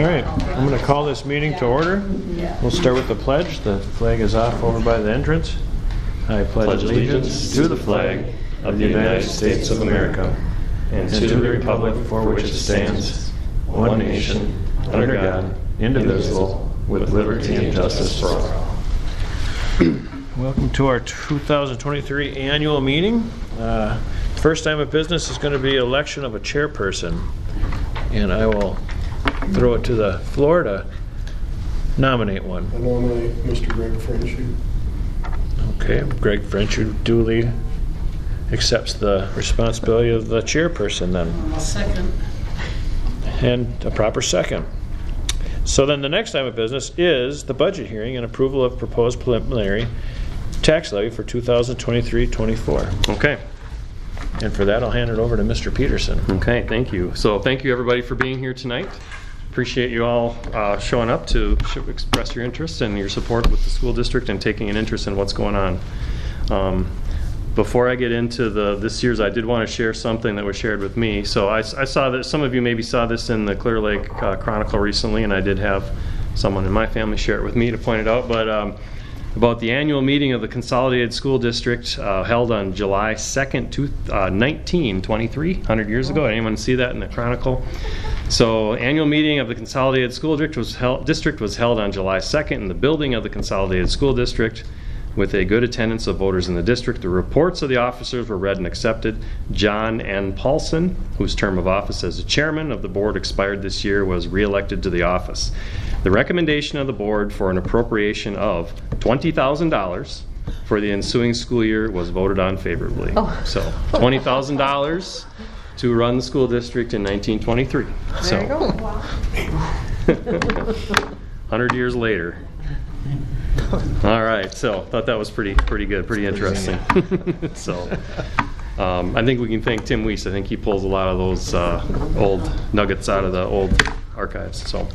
All right, I'm going to call this meeting to order. We'll start with the pledge. The flag is off over by the entrance. I pledge allegiance to the flag of the United States of America and to the republic for which it stands, one nation, under God, indivisible, with liberty and justice for all. Welcome to our 2023 annual meeting. First time of business is going to be election of a chairperson. And I will throw it to the floor to nominate one. I nominate Mr. Greg Frenchie. Okay, Greg Frenchie duly accepts the responsibility of the chairperson then. I'll second. And a proper second. So then the next item of business is the budget hearing and approval of proposed preliminary tax levy for 2023-24. Okay. And for that, I'll hand it over to Mr. Peterson. Okay, thank you. So thank you everybody for being here tonight. Appreciate you all showing up to express your interest and your support with the school district and taking an interest in what's going on. Before I get into this year's, I did want to share something that was shared with me. So I saw that some of you maybe saw this in the Clear Lake Chronicle recently, and I did have someone in my family share it with me to point it out. But about the annual meeting of the Consolidated School District held on July 2nd, 1923, 100 years ago. Anyone see that in the Chronicle? So annual meeting of the Consolidated School District was held on July 2nd in the building of the Consolidated School District with a good attendance of voters in the district. The reports of the officers were read and accepted. John N. Paulson, whose term of office as the chairman of the board expired this year, was re-elected to the office. The recommendation of the board for an appropriation of $20,000 for the ensuing school year was voted on favorably. So $20,000 to run the school district in 1923. There you go. 100 years later. All right, so thought that was pretty good, pretty interesting. So I think we can thank Tim Weiss. I think he pulls a lot of those old nuggets out of the old archives. So,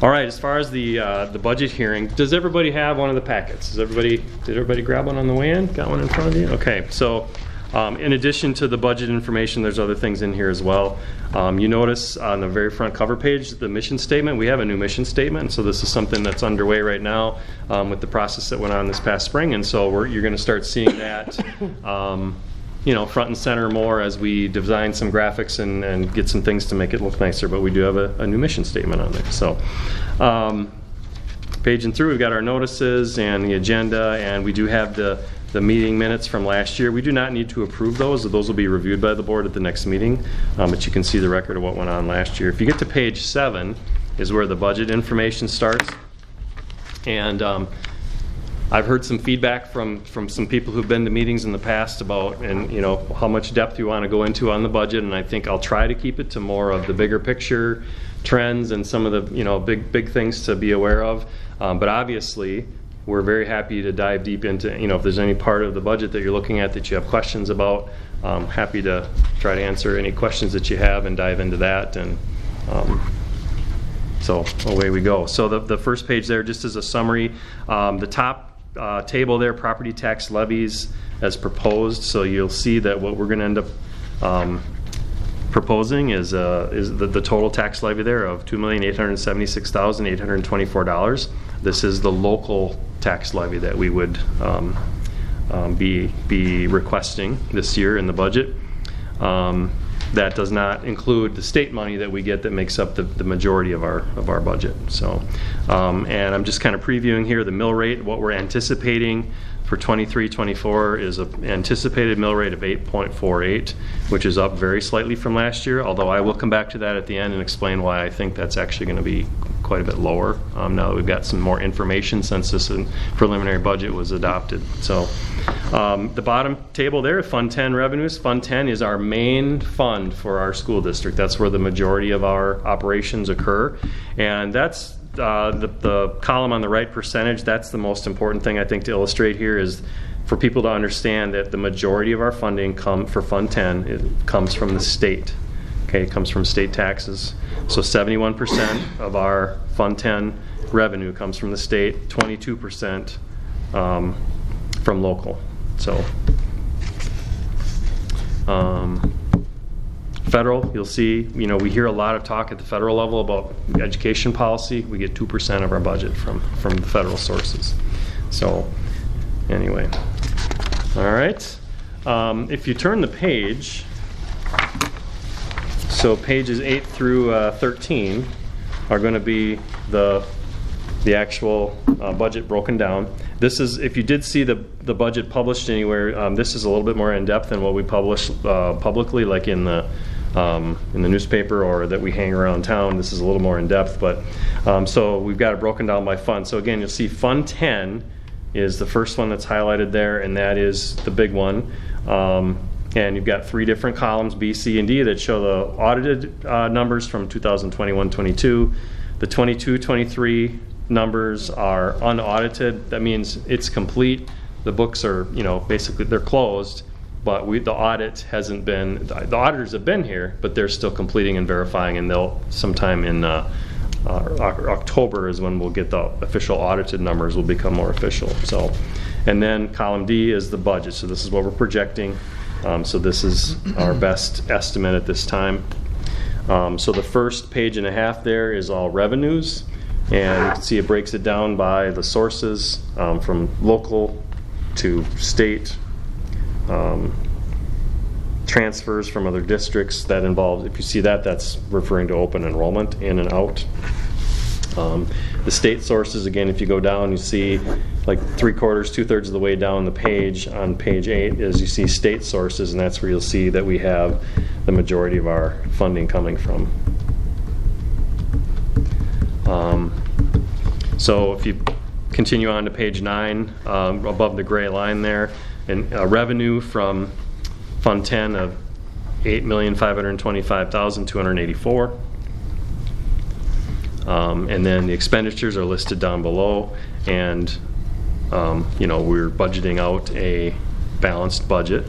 all right, as far as the budget hearing, does everybody have one of the packets? Did everybody grab one on the way in? Got one in front of you? Okay, so in addition to the budget information, there's other things in here as well. You notice on the very front cover page, the mission statement. We have a new mission statement, so this is something that's underway right now with the process that went on this past spring, and so you're going to start seeing that front and center more as we design some graphics and get some things to make it look nicer, but we do have a new mission statement on there. So paging through, we've got our notices and the agenda, and we do have the meeting minutes from last year. We do not need to approve those. Those will be reviewed by the board at the next meeting, but you can see the record of what went on last year. If you get to page 7 is where the budget information starts, and I've heard some feedback from some people who've been to meetings in the past about how much depth you want to go into on the budget, and I think I'll try to keep it to more of the bigger picture trends and some of the big things to be aware of, but obviously we're very happy to dive deep into, if there's any part of the budget that you're looking at that you have questions about, happy to try to answer any questions that you have and dive into that. And so away we go. So the first page there, just as a summary, the top table there, property tax levies as proposed. So you'll see that what we're going to end up proposing is the total tax levy there of $2,876,824. This is the local tax levy that we would be requesting this year in the budget. That does not include the state money that we get that makes up the majority of our budget. So, and I'm just kind of previewing here the mill rate. What we're anticipating for 23-24 is an anticipated mill rate of 8.48, which is up very slightly from last year, although I will come back to that at the end and explain why I think that's actually going to be quite a bit lower now that we've got some more information since this preliminary budget was adopted. So the bottom table there, Fund 10 revenues. Fund 10 is our main fund for our school district. That's where the majority of our operations occur, and that's the column on the right, percentage. That's the most important thing I think to illustrate here, is for people to understand that the majority of our funding for Fund 10 it comes from the state. Okay, it comes from state taxes. So 71% of our Fund 10 revenue comes from the state, 22% from local. So federal, you'll see, we hear a lot of talk at the federal level about education policy. We get 2% of our budget from the federal sources. So anyway, all right. If you turn the page, so pages 8 through 13 are going to be the actual budget broken down. This is, if you did see the budget published anywhere, this is a little bit more in depth than what we publish publicly, like in the newspaper or that we hang around town. This is a little more in depth, but so we've got it broken down by fund. So again, you'll see Fund 10 is the first one that's highlighted there, and that is the big one. And you've got 3 different columns, B, C, and D, that show the audited numbers from 2021-22. The 22-23 numbers are unaudited. That means it's complete. The books are, basically they're closed, but the audit hasn't been, the auditors have been here, but they're still completing and verifying, and they'll sometime in October is when we'll get the official audited numbers will become more official. So, and then column D is the budget. So this is what we're projecting. So this is our best estimate at this time. So the first page and a half there is all revenues, and you can see it breaks it down by the sources, from local to state, transfers from other districts that involve, if you see that, that's referring to open enrollment in and out. The state sources, again, if you go down, you see like 3/4, 2/3 of the way down the page on page 8 is you see state sources, and that's where you'll see that we have the majority of our funding coming from. So if you continue on to page 9, above the gray line there, and revenue from Fund 10 of $8,525,284. And then the expenditures are listed down below, and we're budgeting out a balanced budget,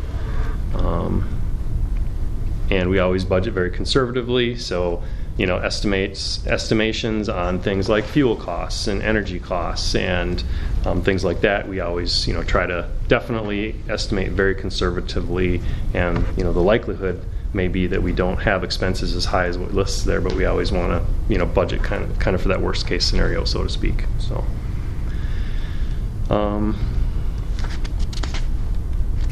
and we always budget very conservatively. So estimations on things like fuel costs and energy costs and things like that, we always try to definitely estimate very conservatively, and the likelihood may be that we don't have expenses as high as what lists there, but we always want to budget kind of for that worst case scenario, so to speak. So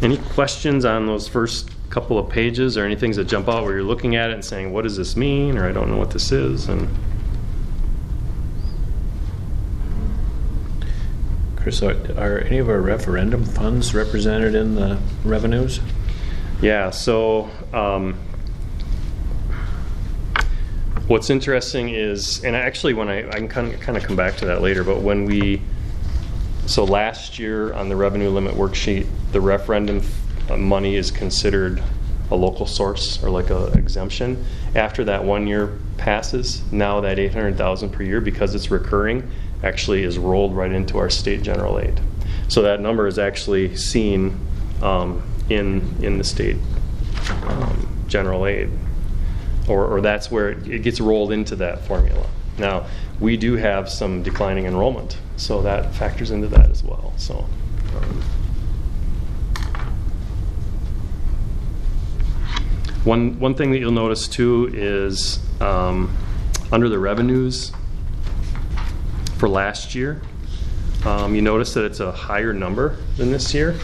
any questions on those first couple of pages, or any things that jump out where you're looking at it and saying, what does this mean, or I don't know what this is? And Chris, are any of our referendum funds represented in the revenues? Yeah, so what's interesting is, and actually when I can kind of come back to that later, but so last year on the revenue limit worksheet, the referendum money is considered a local source or like a exemption. After that 1 year passes, now that $800,000 per year, because it's recurring, actually is rolled right into our state general aid. So that number is actually seen in the state general aid, or that's where it gets rolled into that formula. Now we do have some declining enrollment, so that factors into that as well. So one thing that you'll notice too is under the revenues for last year, you notice that it's a higher number than this year,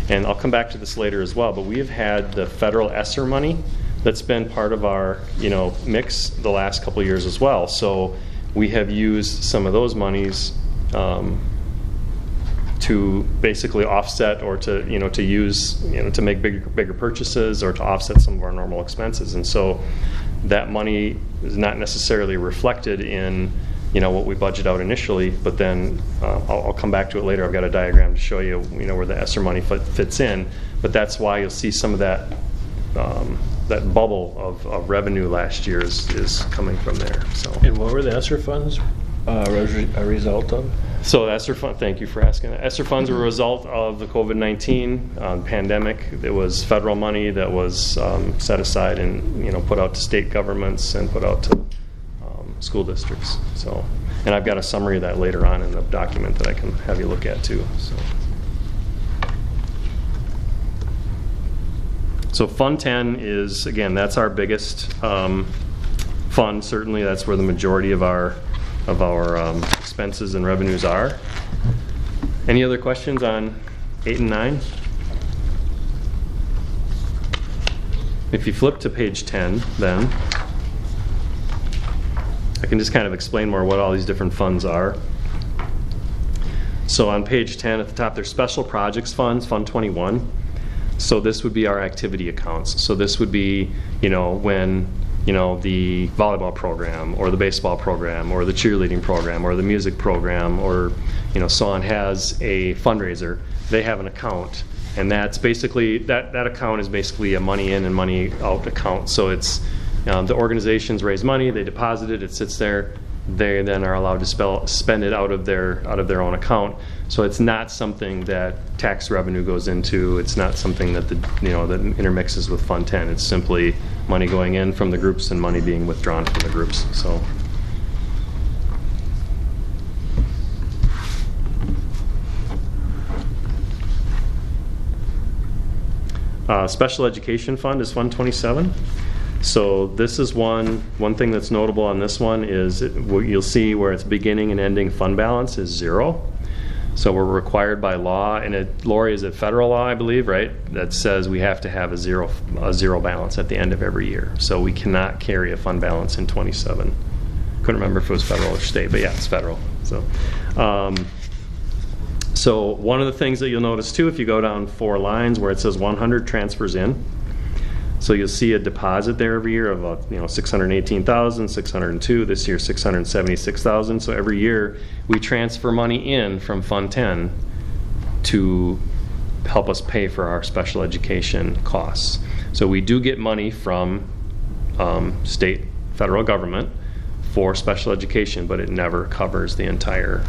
and I'll come back to this later as well, but we have had the federal ESSER money that's been part of our mix the last couple of years as well. So we have used some of those monies to basically offset, or to use to make bigger purchases, or to offset some of our normal expenses. And so that money is not necessarily reflected in what we budget out initially, but then I'll come back to it later. I've got a diagram to show you where the ESSER money fits in, but that's why you'll see some of that that bubble of revenue last year is coming from there. So. And what were the ESSER funds a result of? So ESSER fund, thank you for asking that. ESSER funds are a result of the COVID-19 pandemic. It was federal money that was set aside and put out to state governments and put out to school districts. So, and I've got a summary of that later on in the document that I can have you look at too. So Fund 10 is, again, that's our biggest fund. Certainly, that's where the majority of our expenses and revenues are. Any other questions on 8 and 9? If you flip to page 10, then I can just kind of explain more what all these different funds are. So on page 10 at the top, there's special projects funds, Fund 21. So this would be our activity accounts. So this would be, when, the volleyball program or the baseball program or the cheerleading program or the music program or, so on has a fundraiser, they have an account. And that's basically, that account is basically a money in and money out account. So it's, the organizations raise money, they deposit it, it sits there. They then are allowed to spend it out of their own account. So it's not something that tax revenue goes into. It's not something that that intermixes with Fund 10. It's simply money going in from the groups and money being withdrawn from the groups. So. Special Education Fund is Fund 27. So this is one thing that's notable on this one is what you'll see where its beginning and ending fund balance is 0. So we're required by law, and Lori, is it federal law, I believe, right? That says we have to have a zero balance at the end of every year. So we cannot carry a fund balance in 27. Couldn't remember if it was federal or state, but yeah, it's federal. So one of the things that you'll notice too, if you go down 4 lines where it says 100 transfers in, so you'll see a deposit there every year of $618,602. This year $676,000. So every year we transfer money in from Fund 10 to help us pay for our special education costs. So we do get money from state, federal government for special education, but it never covers the entire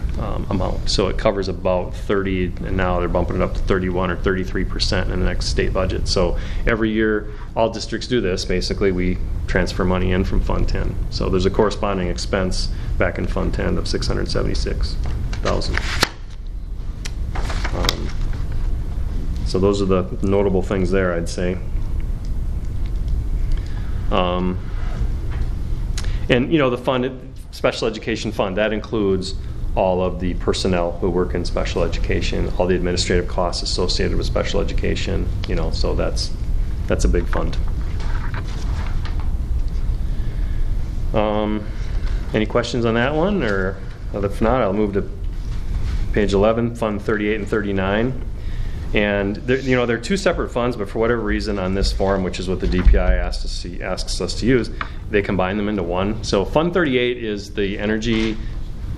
amount. So it covers about 30, and now they're bumping it up to 31 or 33% in the next state budget. So every year, all districts do this. Basically, we transfer money in from Fund 10. So there's a corresponding expense back in Fund 10 of $676,000. So those are the notable things there, I'd say. And the fund, special education fund, that includes all of the personnel who work in special education, all the administrative costs associated with special education. So that's a big fund. Any questions on that one, or if not, I'll move to page 11, Fund 38 and 39. And there are 2 separate funds, but for whatever reason on this form, which is what the DPI asks us to use, they combine them into one. So Fund 38 is the energy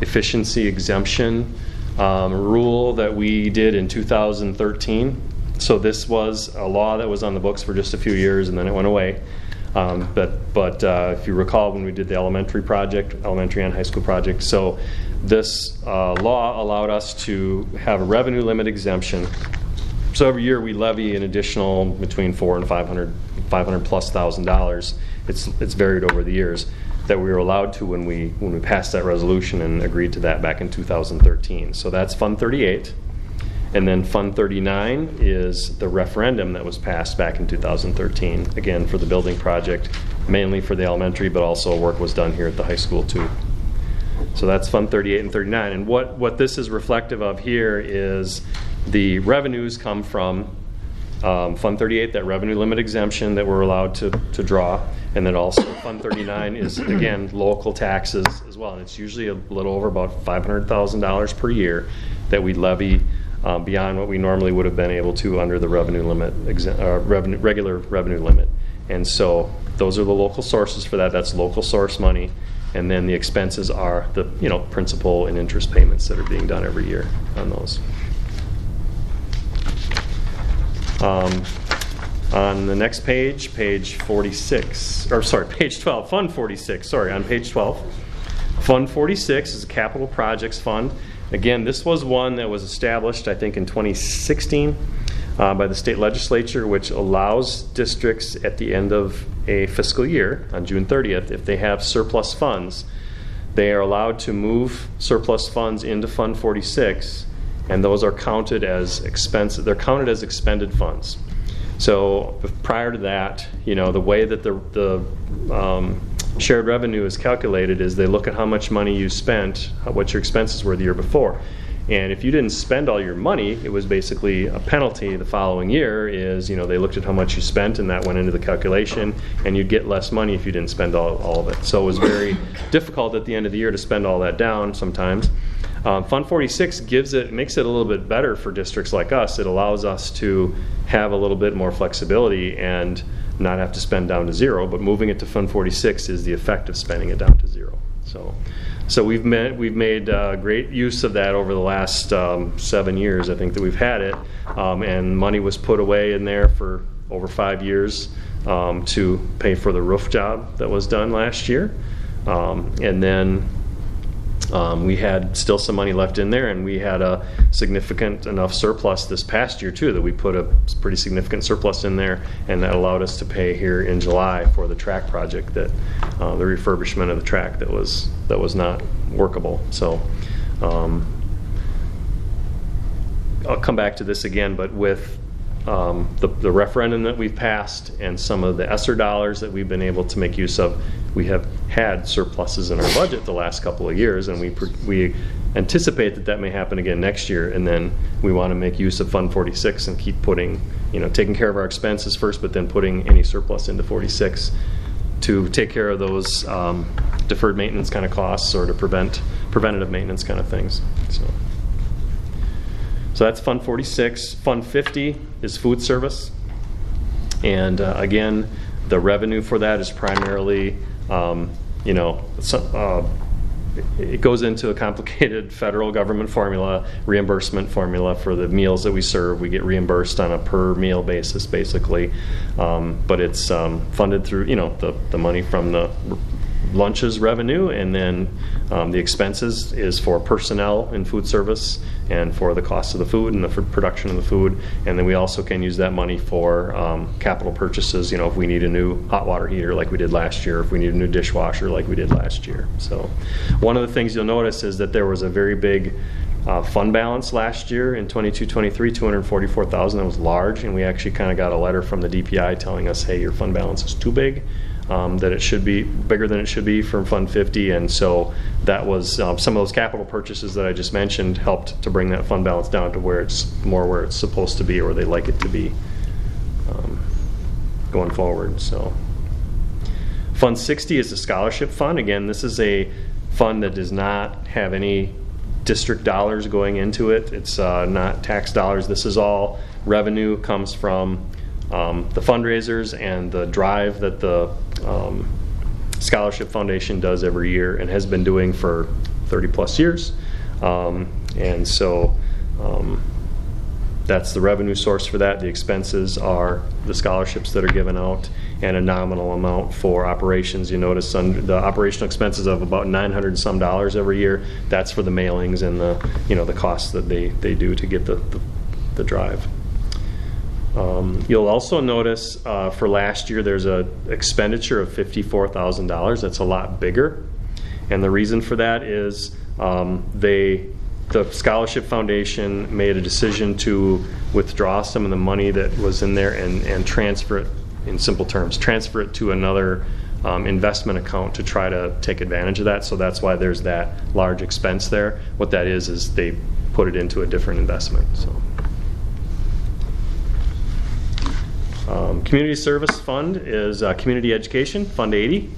efficiency exemption rule that we did in 2013. So this was a law that was on the books for just a few years, and then it went away. But if you recall, when we did the elementary and high school project, so this law allowed us to have a revenue limit exemption. So every year we levy an additional between $400,000 and $500,000+. It's varied over the years that we were allowed to when we passed that resolution and agreed to that back in 2013. So that's Fund 38. And then Fund 39 is the referendum that was passed back in 2013, again for the building project, mainly for the elementary, but also work was done here at the high school too. So that's Fund 38 and 39. And what this is reflective of here is the revenues come from Fund 38, that revenue limit exemption that we're allowed to draw. And then also Fund 39 is, again, local taxes as well. And it's usually a little over about $500,000 per year that we levy beyond what we normally would have been able to under the revenue limit, regular revenue limit. And so those are the local sources for that. That's local source money. And then the expenses are the principal and interest payments that are being done every year on those. On the next page, page 46, or sorry, page 12, Fund 46, sorry, on page 12. Fund 46 is a capital projects fund. Again, this was one that was established, I think, in 2016 by the state legislature, which allows districts at the end of a fiscal year, on June 30th, if they have surplus funds, they are allowed to move surplus funds into Fund 46, and those are counted as expenses. They're counted as expended funds. So prior to that, the way that the shared revenue is calculated is they look at how much money you spent, what your expenses were the year before. And if you didn't spend all your money, it was basically a penalty the following year. They looked at how much you spent, and that went into the calculation, and you'd get less money if you didn't spend all of it. So it was very difficult at the end of the year to spend all that down sometimes. Fund 46 makes it a little bit better for districts like us. It allows us to have a little bit more flexibility and not have to spend down to zero, but moving it to Fund 46 is the effect of spending it down to zero. So we've made great use of that over the last 7 years, I think, that we've had it, and money was put away in there for over 5 years to pay for the roof job that was done last year, and then we had still some money left in there, and we had a significant enough surplus this past year too that we put a pretty significant surplus in there, and that allowed us to pay here in July for the track project, that the refurbishment of the track that was not workable. So I'll come back to this again, but with the referendum that we've passed and some of the ESSER dollars that we've been able to make use of, we have had surpluses in our budget the last couple of years, and we anticipate that may happen again next year. And then we want to make use of Fund 46 and keep putting, taking care of our expenses first, but then putting any surplus into 46 to take care of those deferred maintenance kind of costs, or to preventative maintenance kind of things. So that's Fund 46. Fund 50 is food service. And again, the revenue for that is primarily, it goes into a complicated federal government formula, reimbursement formula for the meals that we serve. We get reimbursed on a per meal basis, basically. But it's funded through, the money from the lunches revenue, and then the expenses is for personnel in food service and for the cost of the food and the production of the food. And then we also can use that money for capital purchases, if we need a new hot water heater like we did last year, if we need a new dishwasher like we did last year. So one of the things you'll notice is that there was a very big fund balance last year in 22-23, $244,000. That was large, and we actually kind of got a letter from the DPI telling us, hey, your fund balance is too big. That it should be bigger than it should be from Fund 50, and so that was some of those capital purchases that I just mentioned helped to bring that fund balance down to where it's supposed to be, or they like it to be going forward. So Fund 60 is the scholarship fund. Again, this is a fund that does not have any district dollars going into it. It's not tax dollars. This is all revenue, comes from the fundraisers and the drive that the Scholarship Foundation does every year and has been doing for 30 plus years. And so that's the revenue source for that. The expenses are the scholarships that are given out, and a nominal amount for operations. You notice the operational expenses of about $900 and some every year. That's for the mailings and the costs that they do to get the drive. You'll also notice for last year there's an expenditure of $54,000. That's a lot bigger, and the reason for that is the Scholarship Foundation made a decision to withdraw some of the money that was in there and transfer it, in simple terms, transfer it to another investment account to try to take advantage of that. So that's why there's that large expense there. What that is they put it into a different investment. So. Community Service Fund is Community Education, Fund 80.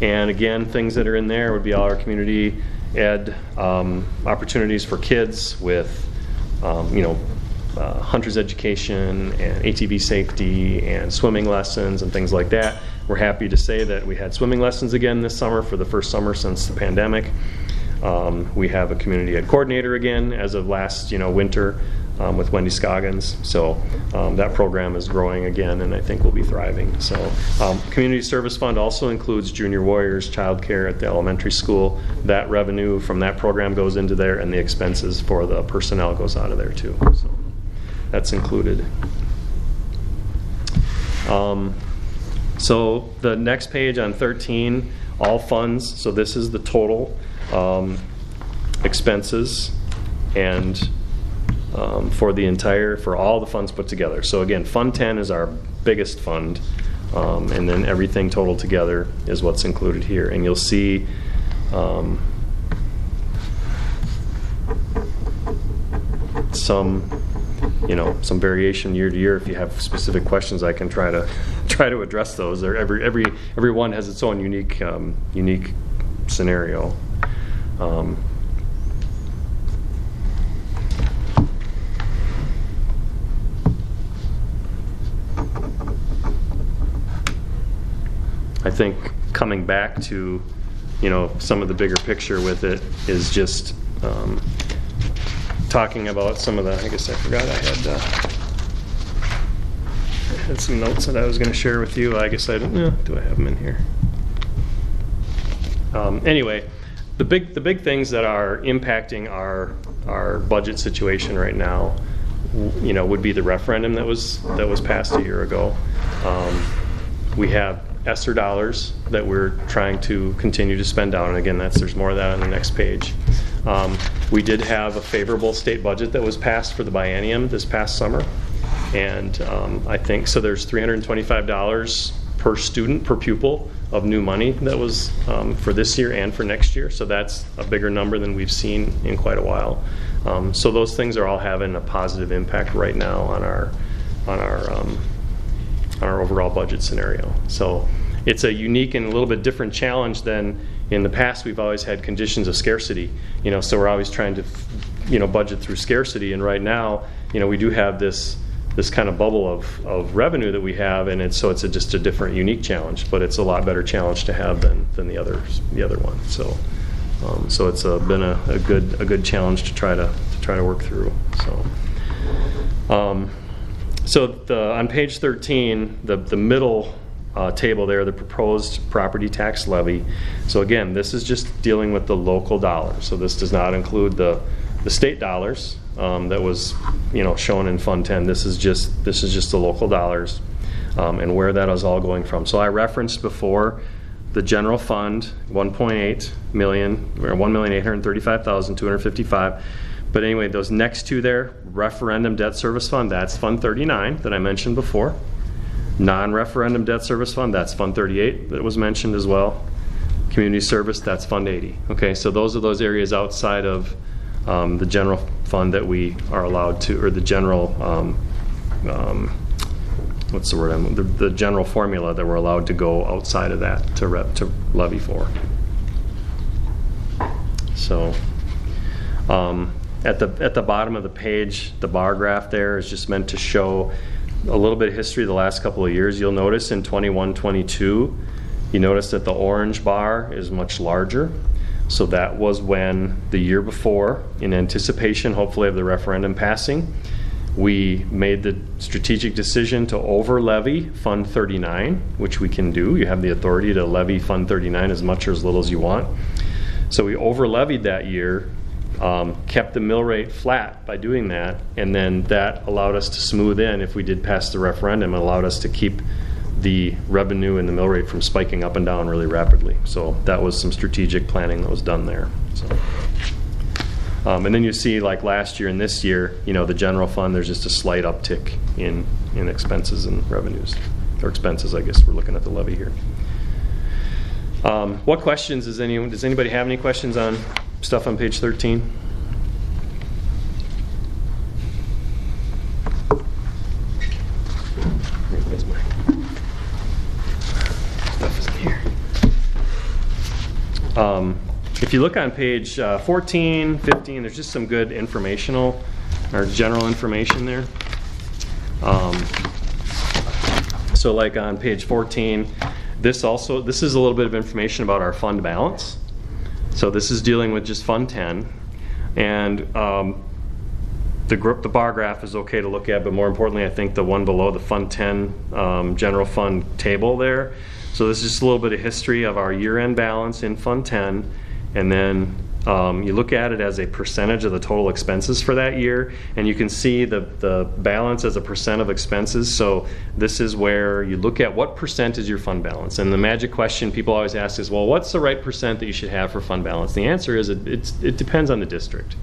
And again, things that are in there would be all our community ed opportunities for kids with, hunter's education and ATV safety and swimming lessons and things like that. We're happy to say that we had swimming lessons again this summer for the first summer since the pandemic. We have a community ed coordinator again as of last winter with Wendy Scoggins. So that program is growing again, and I think will be thriving. So Community Service Fund also includes Junior Warriors childcare at the elementary school. That revenue from that program goes into there, and the expenses for the personnel goes out of there too. So that's included. So the next page on 13, all funds. So this is the total expenses and for all the funds put together. So again, Fund 10 is our biggest fund, and then everything total together is what's included here. And you'll see some variation year to year. If you have specific questions, I can try to address those. Every one has its own unique scenario. I think coming back to, some of the bigger picture with it is just talking about some of the, I guess I forgot I had some notes that I was going to share with you. I guess I don't know. Do I have them in here? Anyway, the big things that are impacting our budget situation right now, would be the referendum that was passed a year ago. We have ESSER dollars that we're trying to continue to spend down, and again, there's more of that on the next page. We did have a favorable state budget that was passed for the biennium this past summer, and I think so. There's $325 per student per pupil of new money that was for this year and for next year. So that's a bigger number than we've seen in quite a while. So those things are all having a positive impact right now on our overall budget scenario. So it's a unique and a little bit different challenge than in the past. We've always had conditions of scarcity, so we're always trying to, budget through scarcity. And right now, we do have this kind of bubble of revenue that we have, and it's just a different, unique challenge. But it's a lot better challenge to have than the other one. So it's been a good challenge to try to work through. So on page 13, the middle table there, the proposed property tax levy. So again, this is just dealing with the local dollars. So this does not include the state dollars that was shown in Fund 10. This is just the local dollars and where that is all going from. So I referenced before the general fund, $1.8 million, or $1,835,255. But anyway, those next two there, referendum debt service fund, that's Fund 39 that I mentioned before. Non-referendum debt service fund, that's Fund 38 that was mentioned as well. Community service, that's Fund 80. Okay, so those are those areas outside of the general fund that we are allowed to, or the general, what's the word? The general formula that we're allowed to go outside of that to levy for. So. At the bottom of the page, the bar graph there is just meant to show a little bit of history of the last couple of years. You'll notice in 21-22, you notice that the orange bar is much larger. So that was when the year before, in anticipation, hopefully, of the referendum passing, we made the strategic decision to over levy Fund 39, which we can do. You have the authority to levy Fund 39 as much or as little as you want. So we over levied that year. Kept the mill rate flat by doing that, and then that allowed us to smooth in, if we did pass the referendum, it allowed us to keep the revenue and the mill rate from spiking up and down really rapidly. So that was some strategic planning that was done there. So, and then you see, like last year and this year, the general fund, there's just a slight uptick in expenses and revenues, or expenses, I guess we're looking at the levy here. What questions does anybody have any questions on stuff on page 13? Where's my stuff is in here. If you look on page 14, 15, there's just some good informational or general information there. So like on page 14, this is a little bit of information about our fund balance. So this is dealing with just Fund 10, and the bar graph is okay to look at, but more importantly, I think the one below, the Fund 10 general fund table there. So this is just a little bit of history of our year-end balance in Fund 10, and then you look at it as a percentage of the total expenses for that year, and you can see the balance as a percent of expenses. So this is where you look at what percent is your fund balance. And the magic question people always ask is, well, what's the right percent that you should have for fund balance? The answer is it depends on the district.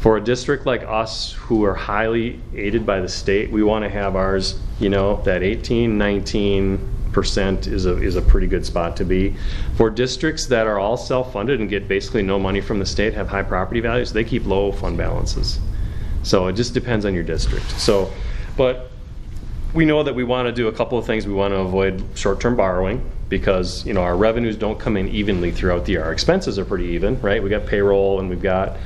For a district like us who are highly aided by the state, we want to have ours, that 18, 19% is a pretty good spot to be. For districts that are all self-funded and get basically no money from the state, have high property values, they keep low fund balances. So it just depends on your district. But we know that we want to do a couple of things. We want to avoid short-term borrowing because our revenues don't come in evenly throughout the year. Our expenses are pretty even, right? We got payroll and we've got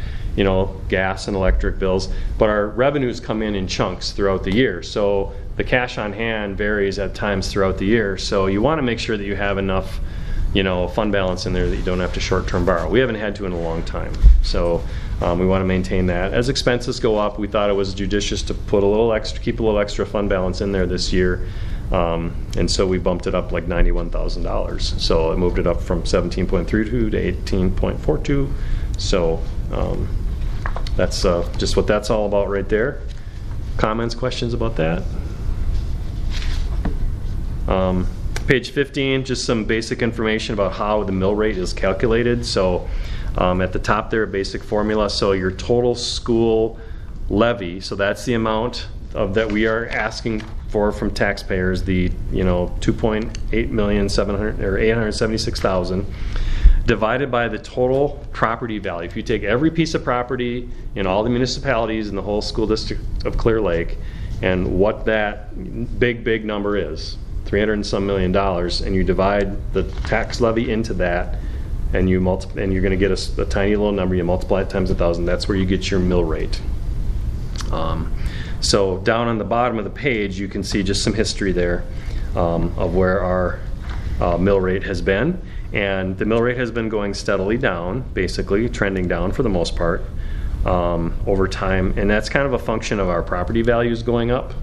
gas and electric bills, but our revenues come in chunks throughout the year. So the cash on hand varies at times throughout the year. So you want to make sure that you have enough, fund balance in there that you don't have to short-term borrow. We haven't had to in a long time. So we want to maintain that. As expenses go up, we thought it was judicious to keep a little extra fund balance in there this year. And so we bumped it up like $91,000. So it moved it up from 17.32 to 18.42. So that's just what that's all about right there. Comments, questions about that? Page 15, just some basic information about how the mill rate is calculated. So at the top there, basic formula. So your total school levy, so that's the amount that we are asking for from taxpayers, the $2.876,000. Divided by the total property value. If you take every piece of property in all the municipalities in the whole school district of Clear Lake and what that big number is, $300 and some million, and you divide the tax levy into that, and you're going to get a tiny little number, you multiply it times 1,000, that's where you get your mill rate. So down on the bottom of the page you can see just some history there of where our mill rate has been. And the mill rate has been going steadily down, basically trending down for the most part over time. And that's kind of a function of our property values going up.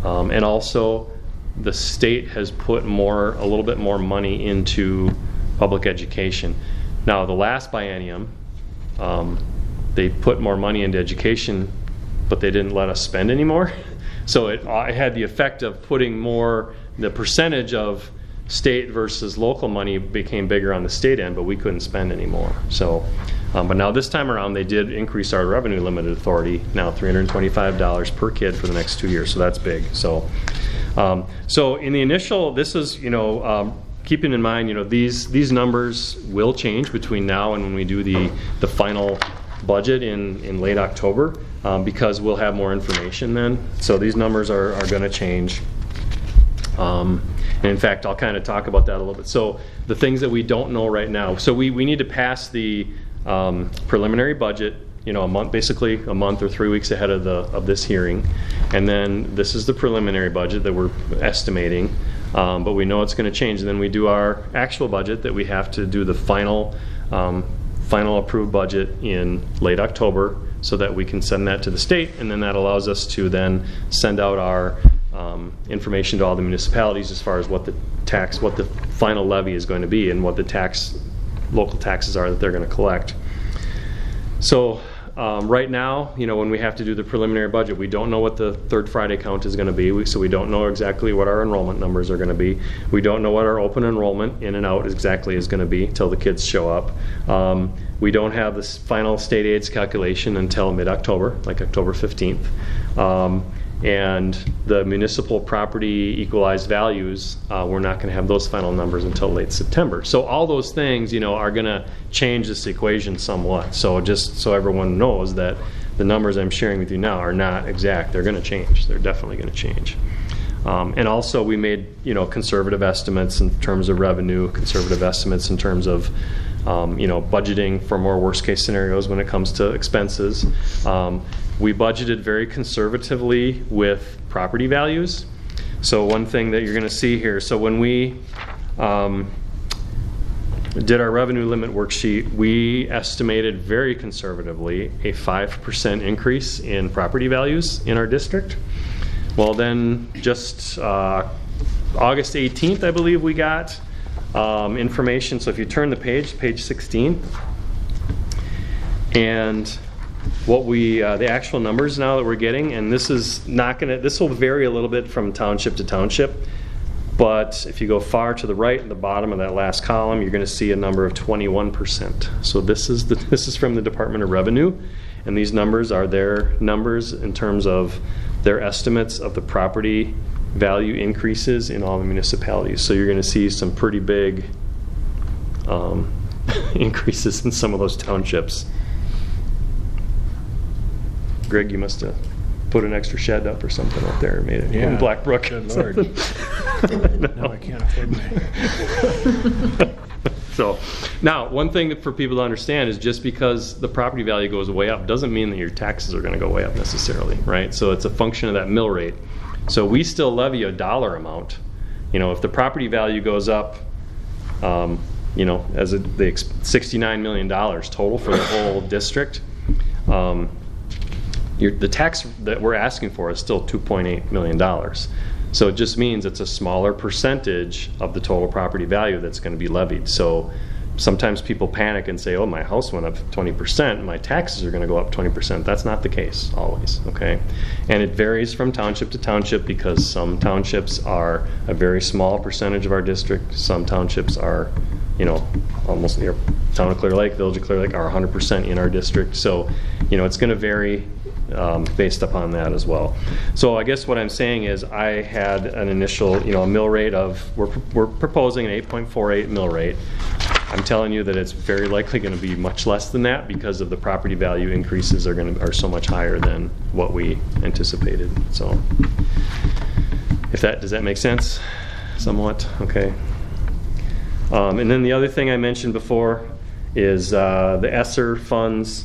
And also the state has put a little bit more money into public education. Now the last biennium, they put more money into education, but they didn't let us spend anymore. So it had the effect of putting the percentage of state versus local money became bigger on the state end, but we couldn't spend anymore. So, but now this time around they did increase our revenue limited authority, now $325 per kid for the next 2 years, so that's big. So in the initial, this is, keeping in mind, these numbers will change between now and when we do the final budget in late October, because we'll have more information then. So these numbers are going to change. And in fact, I'll kind of talk about that a little bit. So the things that we don't know right now. So we need to pass the preliminary budget, basically a month or 3 weeks ahead of this hearing. And then this is the preliminary budget that we're estimating. But we know it's going to change. And then we do our actual budget that we have to do the final approved budget in late October so that we can send that to the state. And then that allows us to then send out our information to all the municipalities as far as what the final levy is going to be and what the local taxes are that they're going to collect. So right now, when we have to do the preliminary budget, we don't know what the third Friday count is going to be, so we don't know exactly what our enrollment numbers are going to be. We don't know what our open enrollment in and out exactly is going to be till the kids show up. We don't have this final state aids calculation until mid-October, like October 15th. And the municipal property equalized values, we're not going to have those final numbers until late September. So all those things, are going to change this equation somewhat. So just so everyone knows that the numbers I'm sharing with you now are not exact. They're going to change. They're definitely going to change. And also we made, conservative estimates in terms of revenue, conservative estimates in terms of budgeting for more worst case scenarios when it comes to expenses. We budgeted very conservatively with property values. So one thing that you're going to see here, so when we did our revenue limit worksheet, we estimated very conservatively a 5% increase in property values in our district. Well then just August 18th, I believe we got information. So if you turn the page 16, and what the actual numbers now that we're getting, and this will vary a little bit from township to township, but if you go far to the right at the bottom of that last column, you're going to see a number of 21%. So this is from the Department of Revenue, and these numbers are their numbers in terms of their estimates of the property value increases in all the municipalities. So you're going to see some pretty big increases in some of those townships. Greg, you must have put an extra shed up or something up there, made it in Blackbrook. Good Lord. No, I can't afford my. So now, one thing that for people to understand is just because the property value goes way up doesn't mean that your taxes are going to go way up necessarily, right? So it's a function of that mill rate. So we still levy a dollar amount. If the property value goes up, as the $69 million total for the whole district, the tax that we're asking for is still $2.8 million. So it just means it's a smaller percentage of the total property value that's going to be levied. So sometimes people panic and say, oh, my house went up 20%, my taxes are going to go up 20%. That's not the case always, okay? And it varies from township to township because some townships are a very small percentage of our district. Some townships are, almost near Town of Clear Lake, Village of Clear Lake are 100% in our district. So, it's going to vary based upon that as well. So I guess what I'm saying is I had an initial, a mill rate of, we're proposing an 8.48 mill rate. I'm telling you that it's very likely going to be much less than that because of the property value increases are so much higher than what we anticipated. So does that make sense? Somewhat, okay. And then the other thing I mentioned before is the ESSER funds.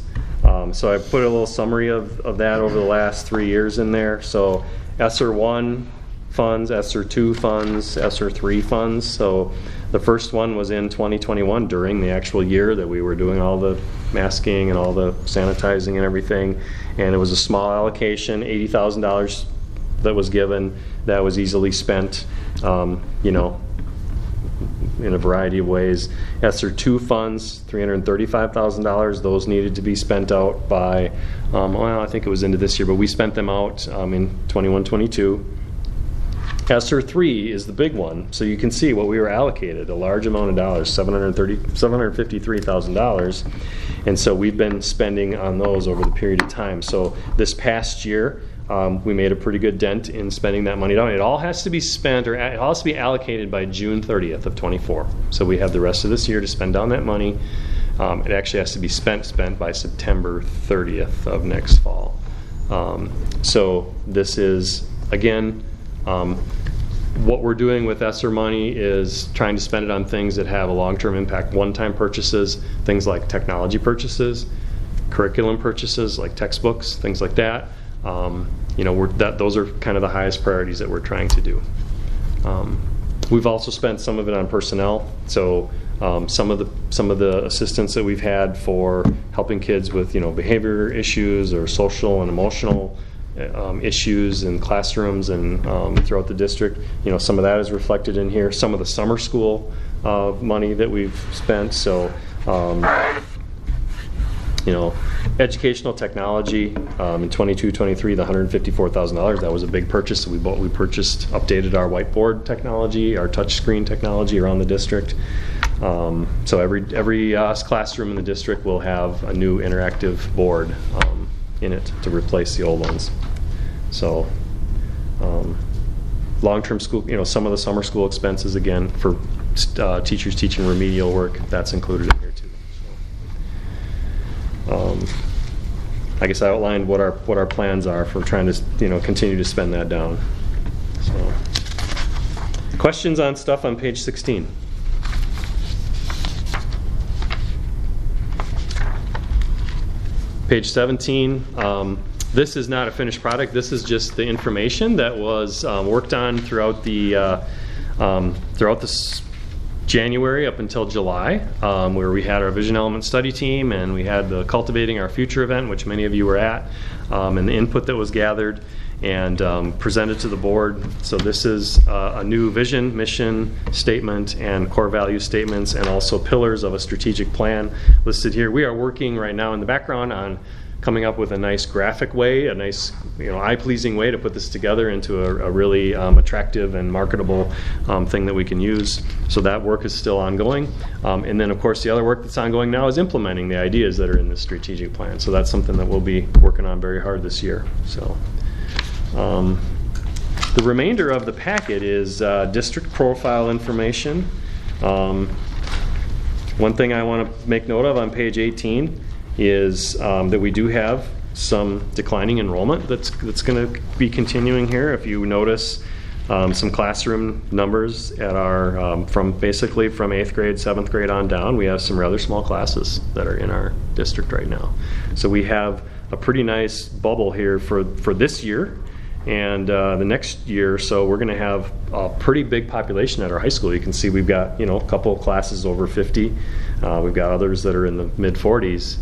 So I put a little summary of that over the last 3 years in there. So ESSER 1 funds, ESSER 2 funds, ESSER 3 funds. So the first one was in 2021 during the actual year that we were doing all the masking and all the sanitizing and everything. And it was a small allocation, $80,000 that was given that was easily spent, in a variety of ways. ESSER 2 funds, $335,000. Those needed to be spent out by, I think it was into this year, but we spent them out in 21-22. ESSER 3 is the big one. So you can see what we were allocated, a large amount of dollars, $753,000. And so we've been spending on those over the period of time. So this past year, we made a pretty good dent in spending that money down. It all has to be spent, or it all has to be allocated by June 30th of 24. So we have the rest of this year to spend down that money. It actually has to be spent by September 30th of next fall. So this is, again, what we're doing with ESSER money is trying to spend it on things that have a long-term impact, one-time purchases, things like technology purchases, curriculum purchases like textbooks, things like that. Those are kind of the highest priorities that we're trying to do. We've also spent some of it on personnel. So some of the assistance that we've had for helping kids with behavior issues or social and emotional issues in classrooms and throughout the district. Some of that is reflected in here. Some of the summer school money that we've spent. So. Educational technology in 22-23, the $154,000, that was a big purchase. So we updated our whiteboard technology, our touchscreen technology around the district. So every classroom in the district will have a new interactive board in it to replace the old ones. So long-term school, some of the summer school expenses, again, for teachers teaching remedial work, that's included in here too. I guess I outlined what our plans are for trying to continue to spend that down. So, questions on stuff on page 16? Page 17. This is not a finished product. This is just the information that was worked on throughout this January up until July, where we had our Vision Element Study Team and we had the Cultivating Our Future event, which many of you were at, and the input that was gathered and presented to the board. So this is a new vision, mission statement, and core value statements, and also pillars of a strategic plan listed here. We are working right now in the background on coming up with a nice graphic way, a nice, eye-pleasing way to put this together into a really attractive and marketable thing that we can use. So that work is still ongoing. And then, of course, the other work that's ongoing now is implementing the ideas that are in the strategic plan. So that's something that we'll be working on very hard this year. So the remainder of the packet is district profile information. One thing I want to make note of on page 18 is that we do have some declining enrollment that's going to be continuing here. If you notice some classroom numbers at our from 8th grade, 7th grade on down, we have some rather small classes that are in our district right now. So we have a pretty nice bubble here for this year. And the next year or so, we're going to have a pretty big population at our high school. You can see we've got a couple of classes over 50. We've got others that are in the mid 40s,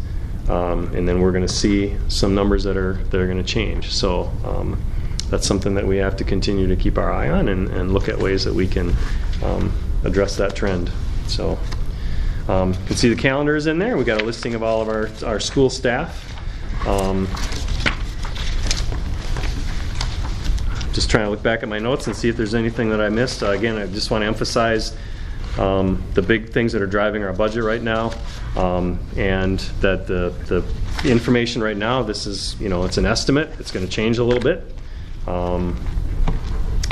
and then we're going to see some numbers that are going to change. So that's something that we have to continue to keep our eye on and look at ways that we can address that trend. So you can see the calendars in there. We've got a listing of all of our school staff. Just trying to look back at my notes and see if there's anything that I missed. Again, I just want to emphasize the big things that are driving our budget right now, and that the information right now, this is, it's an estimate. It's going to change a little bit.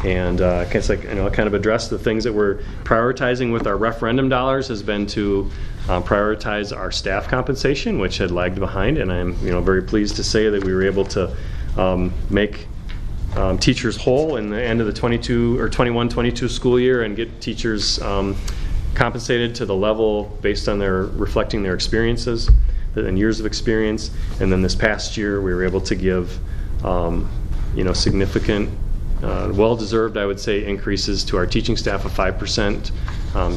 And I guess I kind of address the things that we're prioritizing with our referendum dollars has been to prioritize our staff compensation, which had lagged behind, and I'm very pleased to say that we were able to make teachers whole in the end of the 21-22 school year and get teachers compensated to the level based on reflecting their experiences and years of experience. And then this past year we were able to give significant well-deserved, I would say, increases to our teaching staff, a 5%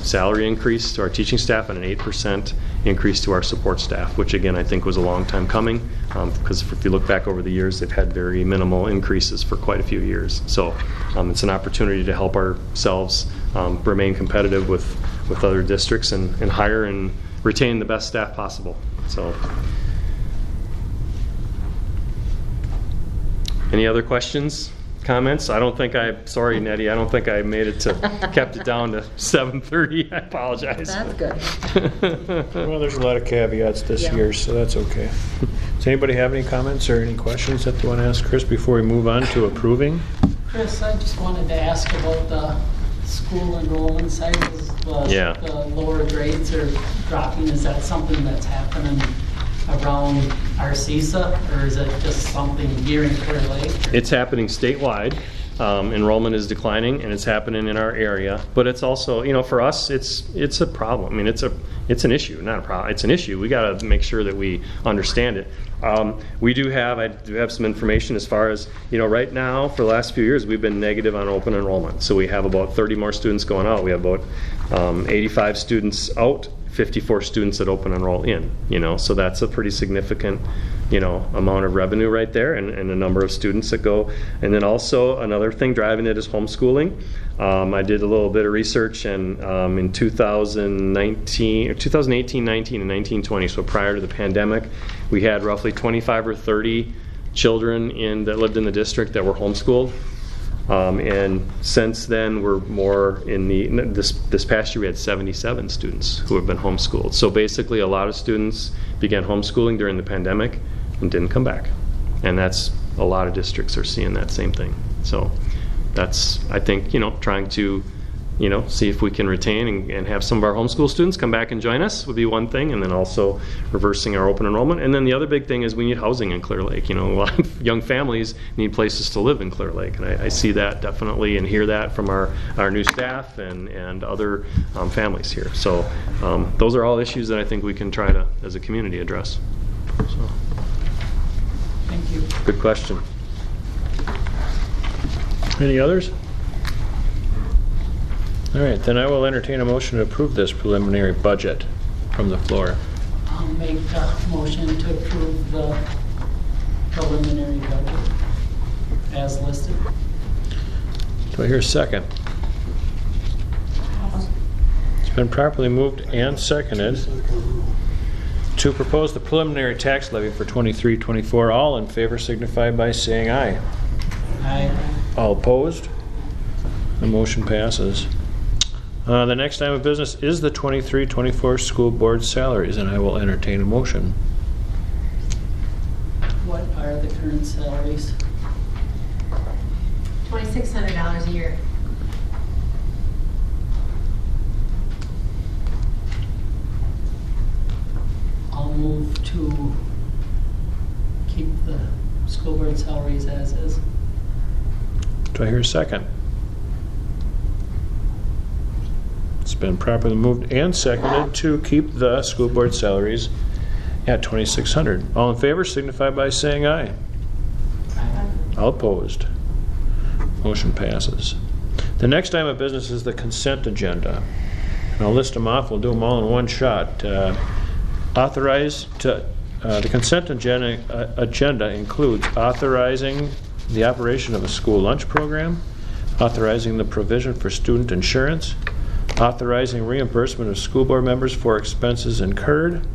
salary increase to our teaching staff and an 8% increase to our support staff, which again I think was a long time coming, because if you look back over the years, they've had very minimal increases for quite a few years. So it's an opportunity to help ourselves remain competitive with other districts and hire and retain the best staff possible. So any other questions? Comments? Sorry, Nettie, I don't think I made it kept it down to 7:30. I apologize. That's good. Well, there's a lot of caveats this year, so that's okay. Does anybody have any comments or any questions that they want to ask Chris before we move on to approving? Chris, I just wanted to ask about the school enrollment side. The lower grades are dropping. Is that something that's happening around Arcesa, or is it just something here in Clear Lake? It's happening statewide. Enrollment is declining, and it's happening in our area. But it's also, for us, it's a problem. I mean, it's an issue, not a problem. It's an issue. We got to make sure that we understand it. I do have some information as far as, right now, for the last few years, we've been negative on open enrollment. So we have about 30 more students going out. We have about 85 students out, 54 students that open enroll in, so that's a pretty significant, amount of revenue right there, and a number of students that go. And then also another thing driving it is homeschooling. I did a little bit of research, and in 2018, 19, and 1920, so prior to the pandemic, we had roughly 25 or 30 children that lived in the district that were homeschooled. And since then, we're more in this past year we had 77 students who have been homeschooled. So basically, a lot of students began homeschooling during the pandemic and didn't come back. And that's a lot of districts are seeing that same thing. So that's, I think, trying to see if we can retain and have some of our homeschool students come back and join us would be one thing, and then also reversing our open enrollment. And then the other big thing is we need housing in Clear Lake. A lot of young families need places to live in Clear Lake, and I see that definitely and hear that from our new staff and other families here. So those are all issues that I think we can try to, as a community, address. So. Thank you. Good question. Any others? All right, then I will entertain a motion to approve this preliminary budget from the floor. I'll make a motion to approve the preliminary budget as listed. Do I hear a second? It's been properly moved and seconded to propose the preliminary tax levy for 23-24. All in favor signify by saying aye. Aye. All opposed? The motion passes. The next item of business is the 23-24 school board salaries, and I will entertain a motion. What are the current salaries? $2,600 a year. I'll move to keep the school board salaries as is. Do I hear a second? It's been properly moved and seconded to keep the school board salaries at $2,600. All in favor signify by saying aye. All opposed? Motion passes. The next item of business is the consent agenda. And I'll list them off. We'll do them all in one shot. The consent agenda includes authorizing the operation of a school lunch program, authorizing the provision for student insurance, authorizing reimbursement of school board members for expenses incurred,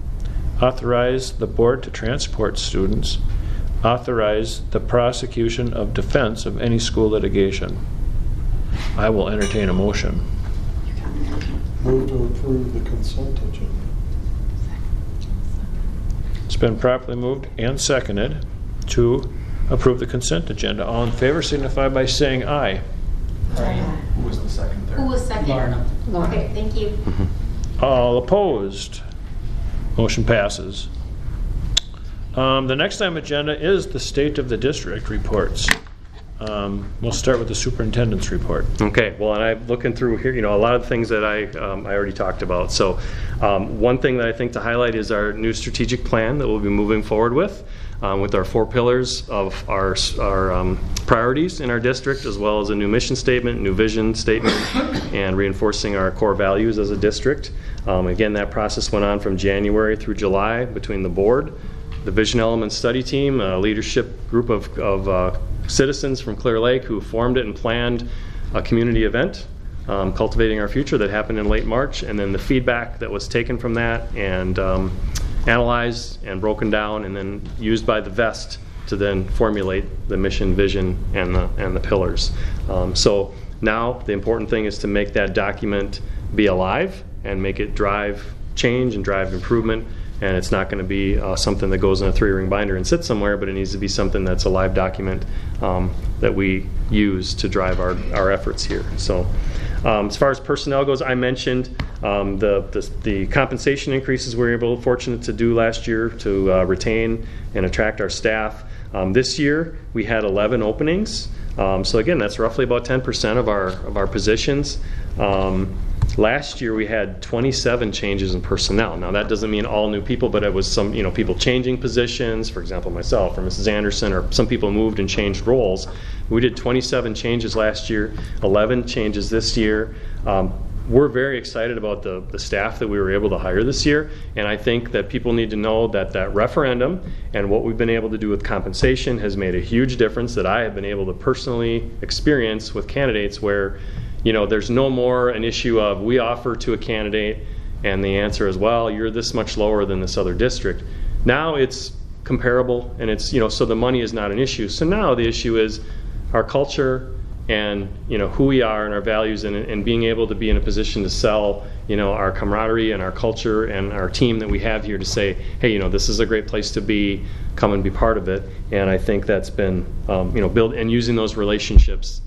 authorize the board to transport students, authorize the prosecution of defense of any school litigation. I will entertain a motion. Move to approve the consent agenda. It's been properly moved and seconded to approve the consent agenda. All in favor signify by saying aye. Who was the second there? Who was second? Lorna. Okay, thank you. All opposed? Motion passes. The next item agenda is the State of the District reports. We'll start with the superintendent's report. Okay, well, and I'm looking through here, a lot of the things that I already talked about. So one thing that I think to highlight is our new strategic plan that we'll be moving forward with our 4 pillars of our priorities in our district, as well as a new mission statement, new vision statement, and reinforcing our core values as a district. Again, that process went on from January through July between the board, the Vision Element Study Team, a leadership group of citizens from Clear Lake who formed it and planned a community event, Cultivating Our Future, that happened in late March, and then the feedback that was taken from that and analyzed and broken down and then used by the VEST to then formulate the mission, vision, and the pillars. So now the important thing is to make that document be alive and make it drive change and drive improvement. And it's not going to be something that goes in a 3-ring binder and sits somewhere, but it needs to be something that's a live document that we use to drive our efforts here. So as far as personnel goes, I mentioned the compensation increases we were fortunate to do last year to retain and attract our staff. This year we had 11 openings. So again, that's roughly about 10% of our positions. Last year we had 27 changes in personnel. Now that doesn't mean all new people, but it was some people changing positions, for example myself or Mrs. Anderson, or some people moved and changed roles. We did 27 changes last year, 11 changes this year. We're very excited about the staff that we were able to hire this year, and I think that people need to know that referendum and what we've been able to do with compensation has made a huge difference that I have been able to personally experience with candidates where there's no more an issue of we offer to a candidate and the answer is, well, you're this much lower than this other district. Now it's comparable and it's, so the money is not an issue. So now the issue is our culture and, who we are and our values and being able to be in a position to sell, our camaraderie and our culture and our team that we have here to say, hey, this is a great place to be, come and be part of it. And I think that's been, built and using those relationships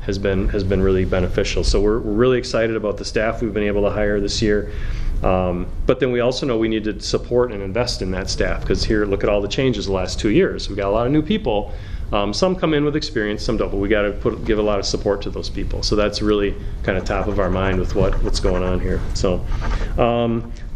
has been really beneficial. So we're really excited about the staff we've been able to hire this year. But then we also know we need to support and invest in that staff, because here, look at all the changes the last 2 years. We've got a lot of new people. Some come in with experience, some don't, but we got to give a lot of support to those people. So that's really kind of top of our mind with what's going on here. So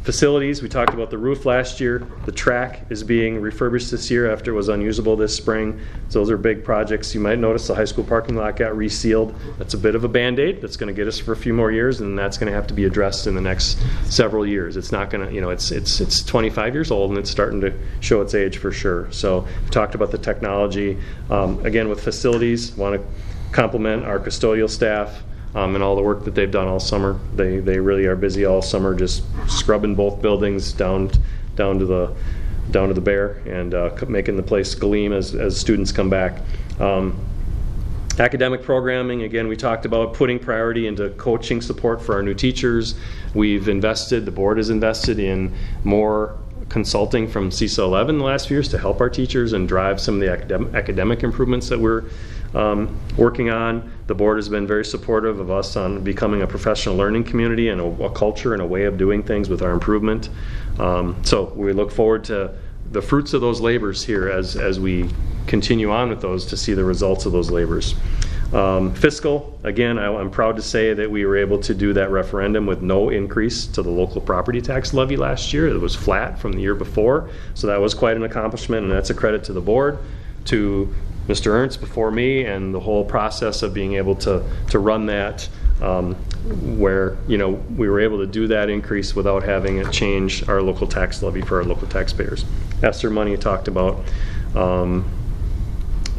facilities, we talked about the roof last year. The track is being refurbished this year after it was unusable this spring. So those are big projects. You might notice the high school parking lot got resealed. That's a bit of a Band-Aid. That's going to get us for a few more years, and that's going to have to be addressed in the next several years. It's not going to, it's 25 years old and it's starting to show its age for sure. So we talked about the technology. Again, with facilities, want to compliment our custodial staff. and all the work that they've done all summer. They really are busy all summer, just scrubbing both buildings down to the bare and making the place gleam as students come back. Academic programming, again, we talked about putting priority into coaching support for our new teachers. The board has invested in more consulting from CISA 11 the last few years to help our teachers and drive some of the academic improvements that we're working on. The board has been very supportive of us on becoming a professional learning community and a culture and a way of doing things with our improvement. So we look forward to the fruits of those labors here as we continue on with those to see the results of those labors. Fiscal, again, I'm proud to say that we were able to do that referendum with no increase to the local property tax levy last year. It was flat from the year before, so that was quite an accomplishment, and that's a credit to the board, to Mr. Ernst before me, and the whole process of being able to run that where we were able to do that increase without having it change our local tax levy for our local taxpayers. ESSER money you talked about.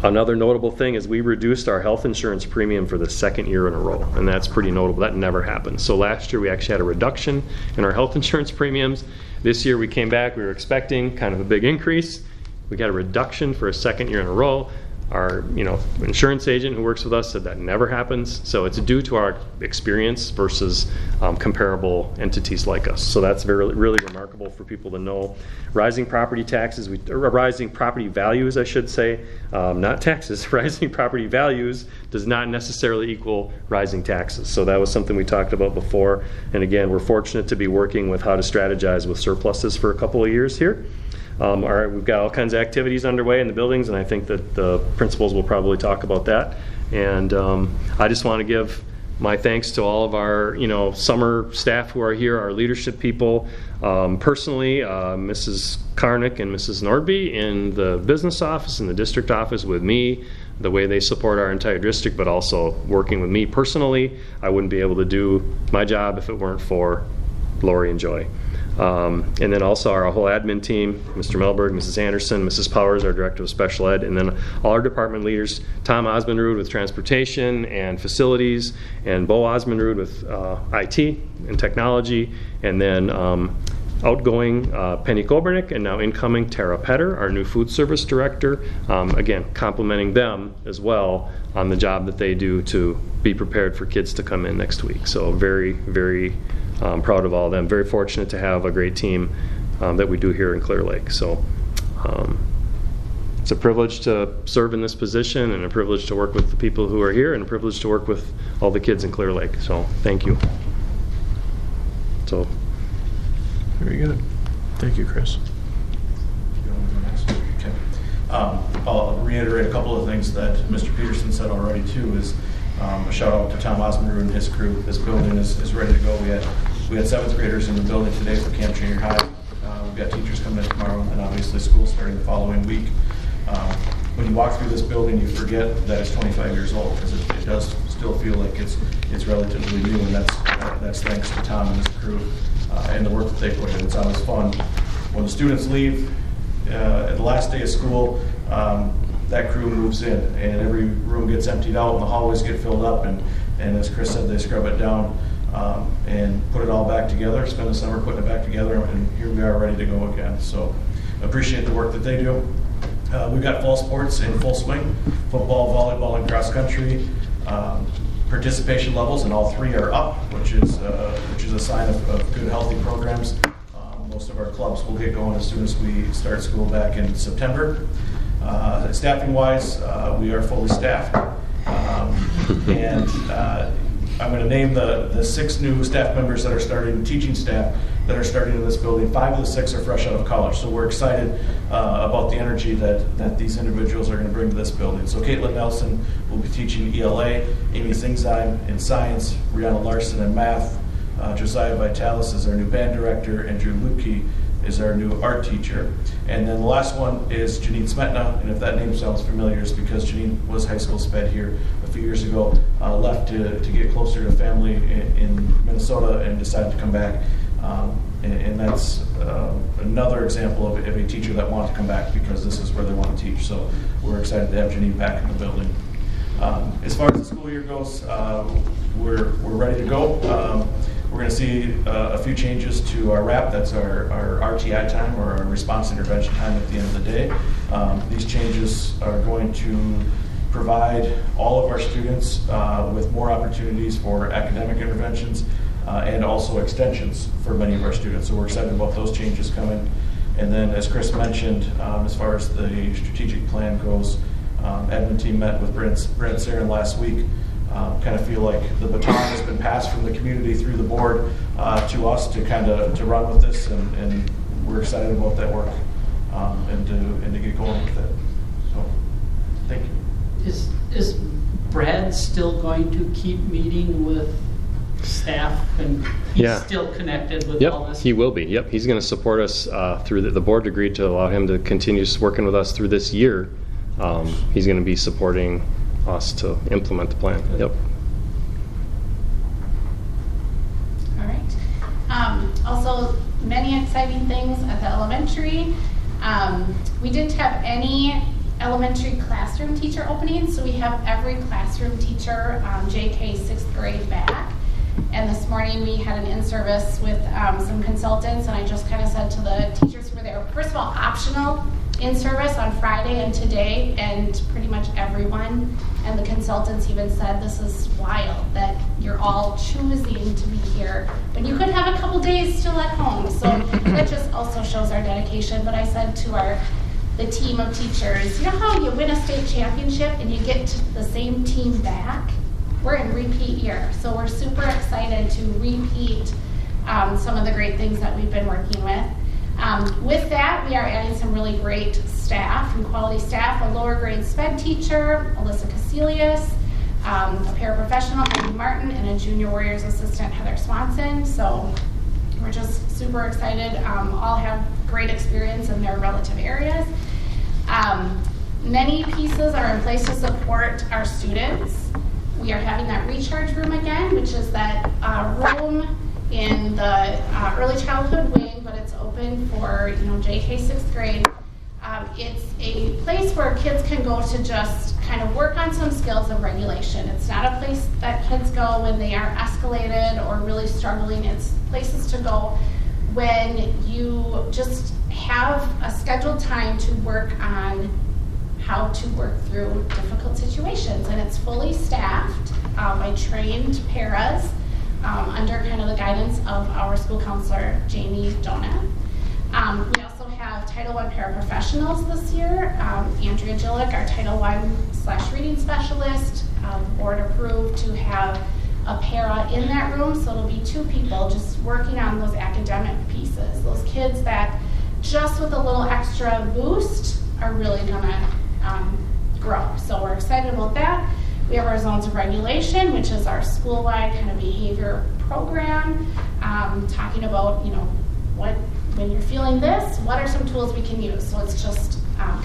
Another notable thing is we reduced our health insurance premium for the second year in a row, and that's pretty notable. That never happened. So last year we actually had a reduction in our health insurance premiums. This year we came back, we were expecting kind of a big increase. We got a reduction for a second year in a row. Our insurance agent who works with us said that never happens. So it's due to our experience versus comparable entities like us. So that's really remarkable for people to know. Rising property taxes, rising property values, I should say, not taxes. Rising property values does not necessarily equal rising taxes. So that was something we talked about before. And again, we're fortunate to be working with how to strategize with surpluses for a couple of years here. We've got all kinds of activities underway in the buildings, and I think that the principals will probably talk about that. And I just want to give my thanks to all of our summer staff who are here, our leadership people, personally, Mrs. Karnick and Mrs. Nordby in the business office and the district office with me, the way they support our entire district, but also working with me personally. I wouldn't be able to do my job if it weren't for Lori and Joy. And then also our whole admin team, Mr. Melberg, Mrs. Anderson, Mrs. Powers, our Director of Special Ed, and then all our department leaders, Tom Osmondrud with Transportation and Facilities, and Bo Osmondrud with IT and Technology, and then outgoing Penny Kobernick, and now incoming Tara Petter, our new Food Service Director, again, complimenting them as well on the job that they do to be prepared for kids to come in next week. So very, very proud of all of them. Very fortunate to have a great team that we do here in Clear Lake. So it's a privilege to serve in this position, and a privilege to work with the people who are here, and a privilege to work with all the kids in Clear Lake. So thank you. So Very good. Thank you, Chris. Okay. I'll reiterate a couple of things that Mr. Peterson said already too. Is a shout out to Tom Osmondrud and his crew. This building is ready to go. We had 7th graders in the building today for Camp Junior High. We've got teachers coming in tomorrow, and obviously school starting the following week. When you walk through this building, you forget that it's 25 years old, because it does still feel like it's relatively new, and that's thanks to Tom and his crew and the work that they put in. It's always fun when the students leave at the last day of school. That crew moves in, and every room gets emptied out, and the hallways get filled up, and as Chris said, they scrub it down and put it all back together, spend the summer putting it back together, and here we are ready to go again. So appreciate the work that they do. We've got fall sports in full swing: football, volleyball, and cross country. Participation levels in all 3 are up, which is a sign of good, healthy programs. Most of our clubs will get going as soon as we start school back in September. Staffing-wise, we are fully staffed, and I'm going to name the 6 new staff members that are starting, teaching staff that are starting in this building. 5 of the 6 are fresh out of college, so we're excited about the energy that these individuals are going to bring to this building. So Caitlin Nelson will be teaching ELA, Amy Zingzheim in science, Brianna Larson in math, Josiah Vitalis is our new band director, and Drew Lukey is our new art teacher. And then the last one is Janine Smetna, and if that name sounds familiar, it's because Janine was high school sped here a few years ago, left to get closer to family in Minnesota, and decided to come back. And that's another example of a teacher that wants to come back because this is where they want to teach. So we're excited to have Janine back in the building. As far as the school year goes, we're ready to go. We're going to see a few changes to our RAP, that's our RTI time, or our response intervention time at the end of the day. These changes are going to provide all of our students with more opportunities for academic interventions and also extensions for many of our students. So we're excited about those changes coming. And then, as Chris mentioned, as far as the strategic plan goes, admin team met with Brent Sarin last week. Kind of feel like the baton has been passed from the community through the board to us to to run with this, and we're excited about that work and to get going with it. So, thank you. Is Brad still going to keep meeting with staff, and he's still connected with all this? He will be. Yep, he's going to support us through the board agreed to allow him to continue working with us through this year. He's going to be supporting us to implement the plan. Yep. All right. Also, many exciting things at the elementary. We didn't have any elementary classroom teacher openings, so we have every classroom teacher, JK 6th grade back. And this morning we had an in-service with some consultants, and I just kind of said to the teachers who were there, first of all, optional in-service on Friday and today, and pretty much everyone, and the consultants even said, this is wild that you're all choosing to be here, but you could have a couple days still at home. So that just also shows our dedication. But I said to the team of teachers, you know how you win a state championship and you get the same team back? We're in repeat year, so we're super excited to repeat some of the great things that we've been working with. With that, we are adding some really great staff and quality staff, a lower grade SPED teacher, Alyssa Casilius, a paraprofessional, Heidi Martin, and a junior Warriors assistant, Heather Swanson. So we're just super excited. All have great experience in their relative areas. Many pieces are in place to support our students. We are having that recharge room again, which is that room in the early childhood wing, but it's open for JK 6th grade. It's a place where kids can go to just kind of work on some skills of regulation. It's not a place that kids go when they are escalated or really struggling. It's places to go when you just have a scheduled time to work on how to work through difficult situations. And it's fully staffed by trained paras under kind of the guidance of our school counselor, Jamie Donat. We also have Title I paraprofessionals this year. Andrea Gillick, our Title I/reading specialist, board approved to have a para in that room, so it'll be 2 people just working on those academic pieces. Those kids that just with a little extra boost are really gonna grow. So we're excited about that. We have our zones of regulation, which is our school-wide kind of behavior program, talking about, when you're feeling this, what are some tools we can use? So it's just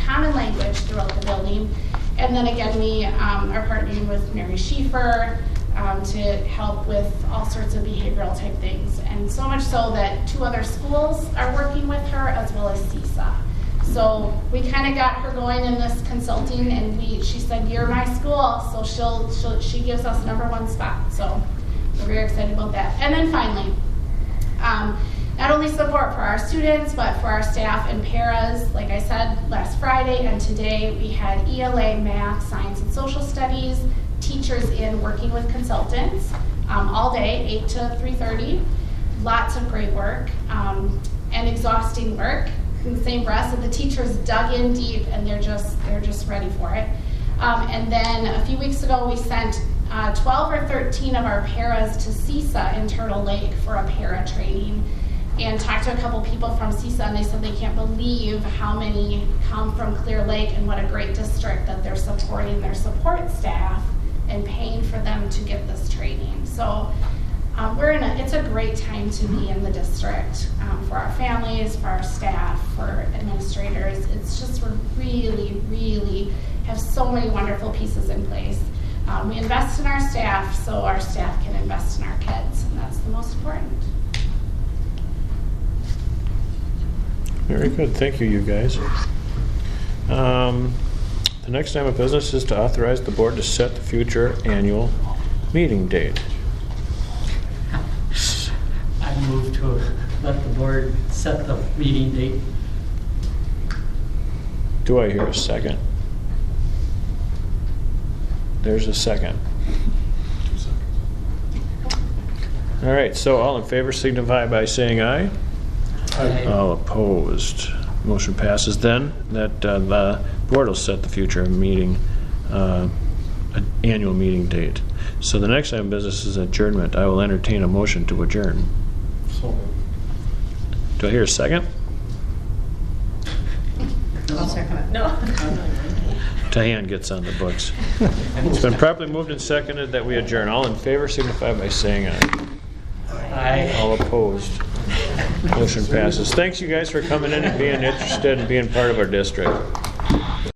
common language throughout the building. And then again, we are partnering with Mary Schieffer to help with all sorts of behavioral type things. And so much so that 2 other schools are working with her, as well as CISA. So we kind of got her going in this consulting, and she said, "You're my school," so she gives us #1 spot. So we're very excited about that. And then finally, not only support for our students, but for our staff and paras. Like I said, last Friday and today we had ELA, math, science, and social studies teachers in working with consultants all day, 8 to 3:30. Lots of great work and exhausting work. In the same breath, so the teachers dug in deep, and they're just ready for it. And then a few weeks ago, we sent 12 or 13 of our paras to CISA in Turtle Lake for a para training, and talked to a couple people from CISA, and they said they can't believe how many come from Clear Lake and what a great district that they're supporting their support staff and paying for them to get this training. So it's a great time to be in the district for our families, for our staff, for administrators. It's just we're really, really have so many wonderful pieces in place. We invest in our staff so our staff can invest in our kids, and that's the most important. Very good. Thank you, you guys. The next item of business is to authorize the board to set the future annual meeting date. set the meeting date. Do I hear a second? There's a second. All right, so all in favor signify by saying aye. Aye. All opposed. Motion passes. Then that the board will set the future meeting, annual meeting date. So the next item of business is adjournment. I will entertain a motion to adjourn. So Do I hear a second? I'll second it. No. Diane gets on the books. It's been properly moved and seconded that we adjourn. All in favor signify by saying aye. Aye. All opposed. Motion passes. Thanks you guys for coming in and being interested and being part of our district.